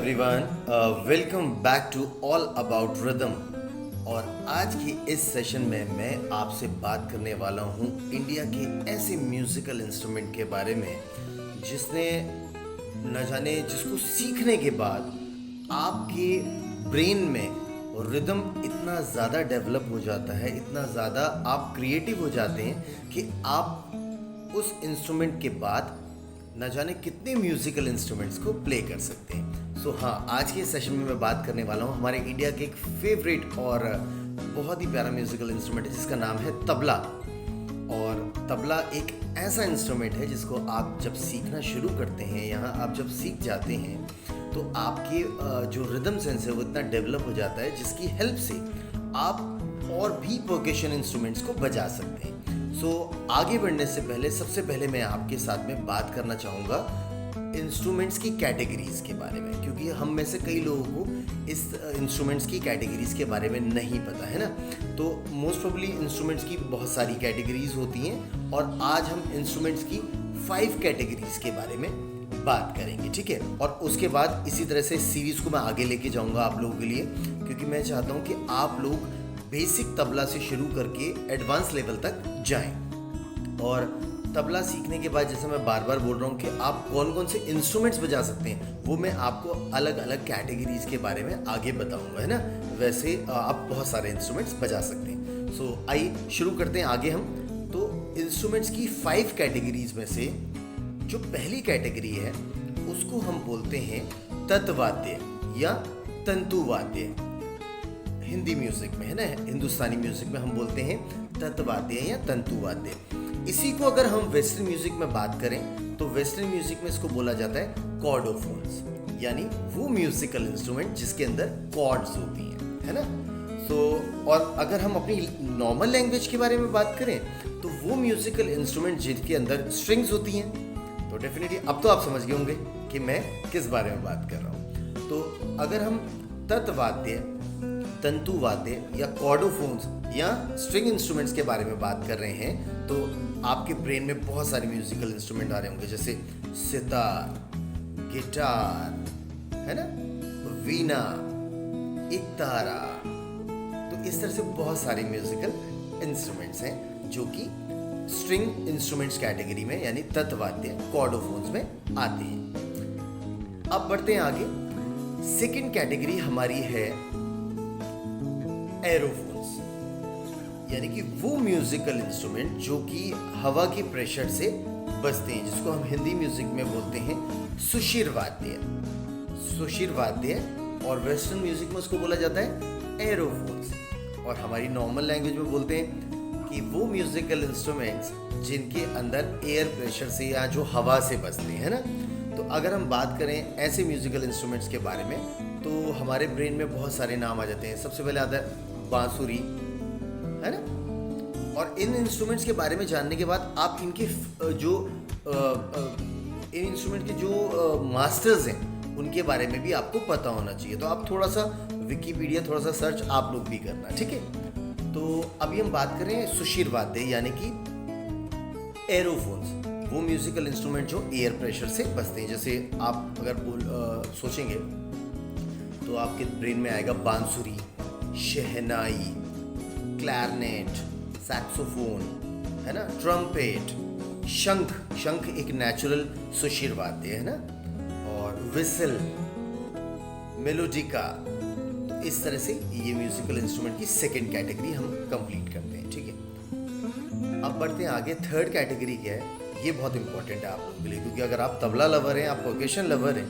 Everyone, welcome back to all about rhythm. और आज के इस सेशन में मैं आपसे बात करने वाला हूँ इंडिया के ऐसे म्यूज़िकल इंस्ट्रूमेंट के बारे में जिसने न जाने जिसको सीखने के बाद आपके ब्रेन में रिदम इतना ज़्यादा डेवलप हो जाता है, इतना ज़्यादा आप क्रिएटिव हो जाते हैं कि आप उस इंस्ट्रूमेंट के बाद न जाने कितने म्यूज़िकल इंस्ट्रूमेंट्स को प्ले कर सकते हैं। हाँ, आज के सेशन में मैं बात करने वाला हूँ हमारे इंडिया के एक फेवरेट और बहुत ही प्यारा म्यूज़िकल इंस्ट्रूमेंट है जिसका नाम है तबला। और तबला एक ऐसा इंस्ट्रूमेंट है जिसको आप जब सीखना शुरू करते हैं, यहाँ आप जब सीख जाते हैं तो आपके जो रिदम सेंस है वो इतना डेवलप हो जाता है जिसकी हेल्प से आप और भी परकशन इंस्ट्रूमेंट्स को बजा सकते हैं। आगे बढ़ने से पहले सबसे पहले मैं आपके साथ में बात करना चाहूँगा इंस्ट्रूमेंट्स की कैटेगरीज के बारे में, क्योंकि हम में से कई लोगों को इस इंस्ट्रूमेंट्स की कैटेगरीज के बारे में नहीं पता है ना। तो मोस्ट प्रोबेबली इंस्ट्रूमेंट्स की बहुत सारी कैटेगरीज होती हैं और आज हम इंस्ट्रूमेंट्स की 5 कैटेगरीज के बारे में बात करेंगे, ठीक है। और उसके बाद इसी तरह से सीरीज़ को मैं आगे लेके जाऊंगा आप लोगों के लिए, क्योंकि मैं चाहता हूं कि आप लोग बेसिक तबला से शुरू करके एडवांस लेवल तक जाएं। और तबला सीखने के बाद जैसे मैं बार बार बोल रहा हूँ कि आप कौन कौन से इंस्ट्रूमेंट्स बजा सकते हैं वो मैं आपको अलग अलग कैटेगरीज के बारे में आगे बताऊंगा, है ना। वैसे आप बहुत सारे इंस्ट्रूमेंट्स बजा सकते हैं। आइए शुरू करते हैं आगे हम। तो इंस्ट्रूमेंट्स की 5 कैटेगरीज में से जो पहली कैटेगरी है उसको हम बोलते हैं तत्वाद्य या तंतुवाद्य। हिंदी म्यूजिक में, है ना, हिंदुस्तानी म्यूजिक में हम बोलते हैं तत्वाद्य या तंतुवाद्य। इसी को अगर हम वेस्टर्न म्यूजिक में बात करें तो वेस्टर्न म्यूजिक में इसको बोला जाता है कॉर्डोफोन्स, यानी वो म्यूजिकल इंस्ट्रूमेंट जिसके अंदर कॉर्ड्स होती हैं, है ना। और अगर हम अपनी नॉर्मल लैंग्वेज के बारे में बात करें तो वो म्यूजिकल इंस्ट्रूमेंट जिनके अंदर स्ट्रिंग्स होती हैं। तो डेफिनेटली अब तो आप समझ गए होंगे कि मैं किस बारे में बात कर रहा हूँ। तो अगर हम तत्वाद्य, तंतुवाद्य या कॉर्डोफोन्स या स्ट्रिंग इंस्ट्रूमेंट्स के बारे में बात कर रहे हैं तो आपके ब्रेन में बहुत सारे म्यूजिकल इंस्ट्रूमेंट आ रहे होंगे, जैसे सितार, गिटार, है ना, वीणा, इकतारा। तो इस तरह से बहुत सारे म्यूजिकल इंस्ट्रूमेंट्स हैं जो कि स्ट्रिंग इंस्ट्रूमेंट्स कैटेगरी में यानी तत्वाद्य कॉर्डोफोन्स में आते हैं। अब बढ़ते हैं आगे। सेकंड कैटेगरी हमारी है एरोफोन्स, यानी कि वो म्यूजिकल इंस्ट्रूमेंट जो कि हवा के प्रेशर से बजते हैं, जिसको हम हिंदी म्यूजिक में बोलते हैं सुशिर वाद्य। सुशिर वाद्य और वेस्टर्न म्यूजिक में उसको बोला जाता है एरोफोन्स। और हमारी नॉर्मल लैंग्वेज में बोलते हैं कि वो म्यूजिकल इंस्ट्रूमेंट्स जिनके अंदर एयर प्रेशर से या जो हवा से बजते हैं ना। तो अगर हम बात करें ऐसे म्यूजिकल इंस्ट्रूमेंट्स के बारे में तो हमारे ब्रेन में बहुत सारे नाम आ जाते हैं। सबसे पहले आता है बांसुरी, है ना। और इन इंस्ट्रूमेंट्स के बारे में जानने के बाद आप इनके इन इंस्ट्रूमेंट के जो मास्टर्स हैं उनके बारे में भी आपको पता होना चाहिए। तो आप थोड़ा सा विकिपीडिया, थोड़ा सा सर्च आप लोग भी करना, ठीक है। तो अभी हम बात करें सुशिर वाद्य यानी कि एरोफोन्स, वो म्यूजिकल इंस्ट्रूमेंट जो एयर प्रेशर से बजते हैं। जैसे आप अगर सोचेंगे तो आपके ब्रेन में आएगा बांसुरी, शहनाई, क्लैरनेट, सैक्सोफोन, है ना, ट्रम्पेट, शंख। शंख एक नेचुरल सुशिर वाद्य है ना, और विसल, मेलोडिका। तो इस तरह से ये म्यूजिकल इंस्ट्रूमेंट की सेकंड कैटेगरी हम कंप्लीट करते हैं, ठीक है। अब बढ़ते हैं आगे। थर्ड कैटेगरी क्या है, ये बहुत इंपॉर्टेंट है आप लोगों के लिए, क्योंकि अगर आप तबला लवर हैं, आप परकशन लवर हैं,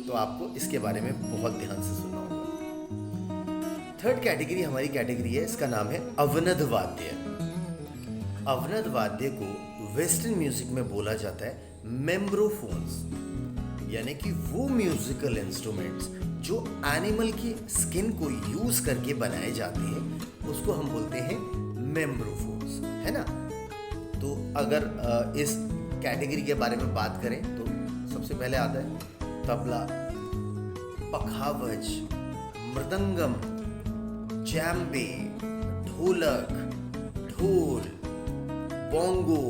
तो आपको इसके बारे में बहुत ध्यान से सुनना होगा। थर्ड कैटेगरी हमारी कैटेगरी है, इसका नाम है अवनद वाद्य। अवनद वाद्य को वेस्टर्न म्यूजिक में बोला जाता है मेम्ब्रोफोन्स, यानी कि वो म्यूजिकल इंस्ट्रूमेंट्स जो एनिमल की स्किन को यूज करके बनाए जाते हैं उसको हम बोलते हैं मेम्ब्रोफोन्स, है ना। तो अगर इस कैटेगरी के बारे में बात करें तो सबसे पहले आता है तबला, पखावज, मृदंगम, जैम्बे, ढोलक, ढोल, बोंगो,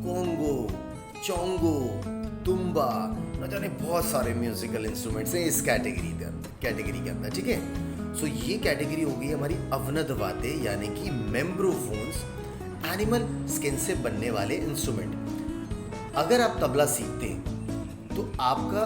कोंगो, चोंगो, तुम्बा, न जाने बहुत सारे म्यूजिकल इंस्ट्रूमेंट्स हैं इस कैटेगरी के अंदर, ठीक है। सो ये कैटेगरी हो गई हमारी अवनद वाद्य यानी कि मेम्ब्रोफोन्स, एनिमल स्किन से बनने वाले इंस्ट्रूमेंट। अगर आप तबला सीखते हैं तो आपका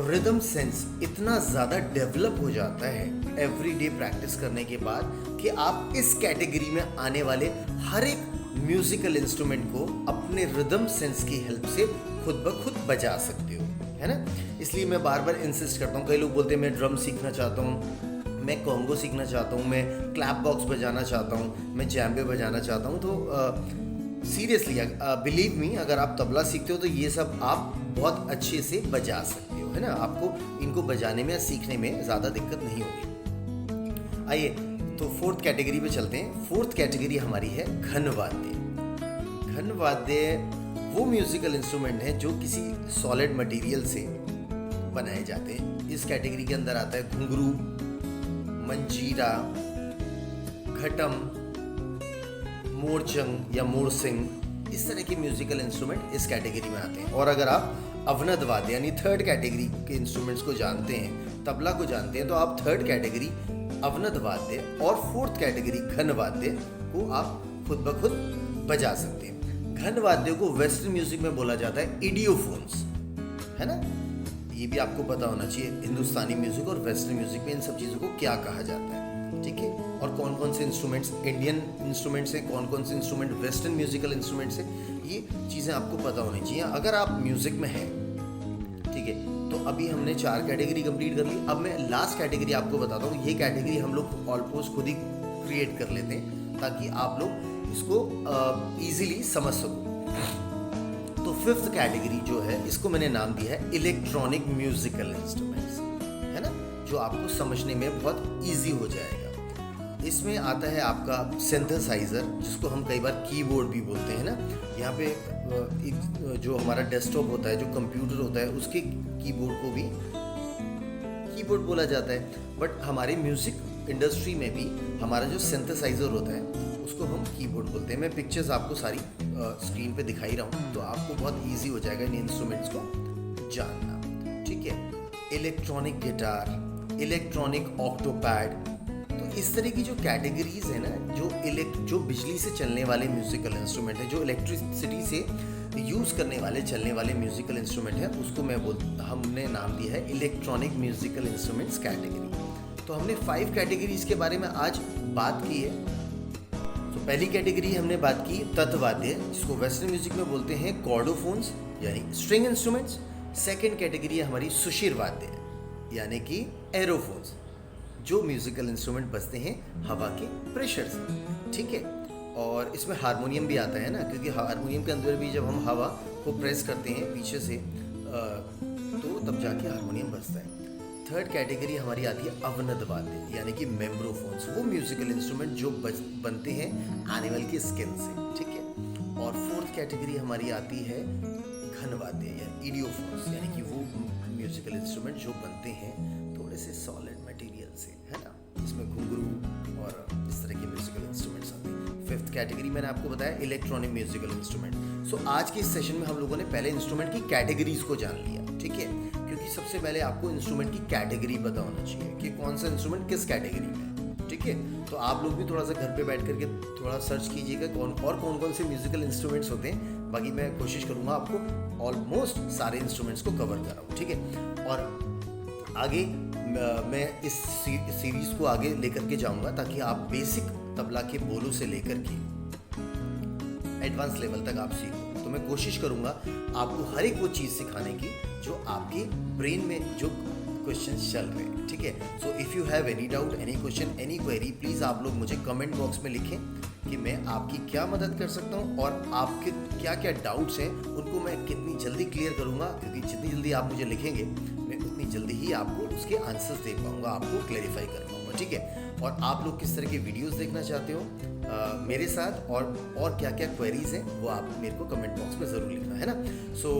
रिदम सेंस इतना ज़्यादा डेवलप हो जाता है एवरीडे प्रैक्टिस करने के बाद कि आप इस कैटेगरी में आने वाले हर एक म्यूजिकल इंस्ट्रूमेंट को अपने रिदम सेंस की हेल्प से खुद ब खुद बजा सकते हो, है ना। इसलिए मैं बार बार इंसिस्ट करता हूँ। कई लोग बोलते हैं मैं ड्रम सीखना चाहता हूँ, मैं कॉन्गो सीखना चाहता हूँ, मैं क्लैप बॉक्स बजाना चाहता हूँ, मैं जैम्बे बजाना चाहता हूँ। तो सीरियसली बिलीव मी, अगर आप तबला सीखते हो तो ये सब आप बहुत अच्छे से बजा सकते हो, है ना। आपको इनको बजाने में या सीखने में ज़्यादा दिक्कत नहीं होगी। आइए तो फोर्थ कैटेगरी पे चलते हैं। फोर्थ कैटेगरी हमारी है घन वाद्य। घन वाद्य वो म्यूजिकल इंस्ट्रूमेंट है जो किसी सॉलिड मटेरियल से बनाए जाते हैं। इस कैटेगरी के अंदर आता है घुंघरू, मंजीरा, घटम, मोरचंग या मोरसिंग। इस तरह के म्यूजिकल इंस्ट्रूमेंट इस कैटेगरी में आते हैं। और अगर आप अवनद वाद्य यानी थर्ड कैटेगरी के इंस्ट्रूमेंट्स को जानते हैं, तबला को जानते हैं, तो आप थर्ड कैटेगरी अवनद वाद्य और फोर्थ कैटेगरी घन वाद्य को आप खुद ब खुद बजा सकते हैं। घन वाद्य को वेस्टर्न म्यूजिक में बोला जाता है इडियोफोन्स, है ना। ये भी आपको पता होना चाहिए हिंदुस्तानी म्यूजिक और वेस्टर्न म्यूजिक में इन सब चीज़ों को क्या कहा जाता है, ठीक है। और कौन कौन से इंस्ट्रूमेंट्स इंडियन इंस्ट्रूमेंट्स हैं, कौन कौन से इंस्ट्रूमेंट वेस्टर्न म्यूजिकल इंस्ट्रूमेंट्स हैं, ये चीज़ें आपको पता होनी चाहिए अगर आप म्यूजिक में हैं, ठीक है। तो अभी हमने 4 कैटेगरी कंप्लीट कर ली। अब मैं लास्ट कैटेगरी आपको बताता हूँ। ये कैटेगरी हम लोग ऑलमोस्ट खुद ही क्रिएट कर लेते हैं ताकि आप लोग इसको इजीली समझ सको। तो फिफ्थ कैटेगरी जो है इसको मैंने नाम दिया है इलेक्ट्रॉनिक म्यूजिकल इंस्ट्रूमेंट्स, है ना, जो आपको समझने में बहुत इजी हो जाएगा। इसमें आता है आपका सिंथेसाइजर, जिसको हम कई बार कीबोर्ड भी बोलते हैं ना। यहाँ पे एक जो हमारा डेस्कटॉप होता है, जो कंप्यूटर होता है, उसके कीबोर्ड को भी कीबोर्ड बोला जाता है। बट हमारे म्यूजिक इंडस्ट्री में भी हमारा जो सिंथेसाइजर होता है उसको हम कीबोर्ड बोलते हैं। मैं पिक्चर्स आपको सारी स्क्रीन पे दिखाई रहा हूँ, तो आपको बहुत इजी हो जाएगा इन इंस्ट्रूमेंट्स को जानना, ठीक है। इलेक्ट्रॉनिक गिटार, इलेक्ट्रॉनिक ऑक्टोपैड, तो इस तरह की जो कैटेगरीज है ना, जो बिजली से चलने वाले म्यूजिकल इंस्ट्रूमेंट है, जो इलेक्ट्रिसिटी से यूज़ करने वाले चलने वाले म्यूजिकल इंस्ट्रूमेंट है, उसको हमने नाम दिया है इलेक्ट्रॉनिक म्यूजिकल इंस्ट्रूमेंट्स कैटेगरी। तो हमने 5 कैटेगरीज के बारे में आज बात की है। तो पहली कैटेगरी हमने बात की तत्वाद्य, जिसको वेस्टर्न म्यूजिक में बोलते हैं कॉर्डोफोन्स यानी स्ट्रिंग इंस्ट्रूमेंट्स। सेकेंड कैटेगरी है हमारी सुशिर वाद्य यानी कि एरोफोन्स, जो म्यूजिकल इंस्ट्रूमेंट बजते हैं हवा के प्रेशर से, ठीक है। और इसमें हारमोनियम भी आता है ना, क्योंकि हारमोनियम के अंदर भी जब हम हवा को प्रेस करते हैं पीछे से तो तब जाके हारमोनियम बजता है। थर्ड कैटेगरी हमारी आती है अवनद वाद्य यानी कि मेम्ब्रोफोन्स, वो म्यूजिकल इंस्ट्रूमेंट जो बनते हैं एनिमल की स्किन से, ठीक है। और फोर्थ कैटेगरी हमारी आती है घन वाद्य या इडियोफोन्स यानी कि वो म्यूजिकल इंस्ट्रूमेंट जो बनते हैं थोड़े से सॉलिड मटेरियल से, है ना। इसमें घुंघरू और इस तरह के म्यूजिकल इंस्ट्रूमेंट्स आते हैं। फिफ्थ कैटेगरी मैंने आपको बताया इलेक्ट्रॉनिक म्यूजिकल इंस्ट्रूमेंट। सो आज के इस सेशन में हम लोगों ने पहले इंस्ट्रूमेंट की कैटेगरीज को जान लिया, ठीक है। क्योंकि सबसे पहले आपको इंस्ट्रूमेंट की कैटेगरी पता होना चाहिए कि कौन सा इंस्ट्रूमेंट किस कैटेगरी में, ठीक है। तो आप लोग भी थोड़ा सा घर पे बैठ करके थोड़ा सर्च कीजिएगा कौन कौन से म्यूजिकल इंस्ट्रूमेंट्स होते हैं। बाकी मैं कोशिश करूँगा आपको ऑलमोस्ट सारे इंस्ट्रूमेंट्स को कवर कराऊँ, ठीक है। और आगे मैं इस सीरीज़ को आगे लेकर के जाऊँगा ताकि आप बेसिक तबला के बोलों से लेकर के एडवांस लेवल तक आप सीखो। तो मैं कोशिश करूँगा आपको हर एक वो चीज़ सिखाने की जो आपके ब्रेन में जो क्वेश्चंस चल रहे हैं, ठीक है। So if you have any doubt, any question, any query, please आप लोग मुझे कमेंट बॉक्स में लिखें कि मैं आपकी क्या मदद कर सकता हूँ और आपके क्या क्या डाउट्स हैं उनको मैं कितनी जल्दी क्लियर करूँगा। क्योंकि जितनी जल्दी आप मुझे लिखेंगे मैं उतनी जल्दी ही आपको उसके आंसर्स दे पाऊँगा, आपको क्लैरिफाई कर पाऊँगा, ठीक है। और आप लोग किस तरह के वीडियोस देखना चाहते हो मेरे साथ और क्या क्या क्वेरीज हैं वो आप मेरे को कमेंट बॉक्स में ज़रूर लिखना, है ना। सो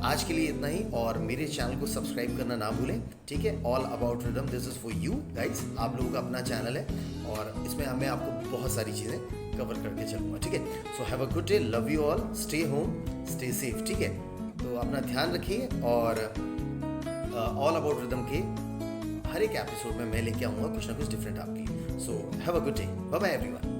आज के लिए इतना ही, और मेरे चैनल को सब्सक्राइब करना ना भूलें, ठीक है। All about rhythm, this is for you guys. आप लोगों का अपना चैनल है और इसमें मैं आपको बहुत सारी चीज़ें कवर करके चलूँगा, ठीक है। सो have a good day, love you all, stay home, stay safe, ठीक है। तो अपना ध्यान रखिए और ऑल अबाउट रिदम के हर एक एपिसोड में मैं लेके आऊँगा कुछ ना कुछ डिफरेंट आपके लिए। So have a good day, bye bye everyone.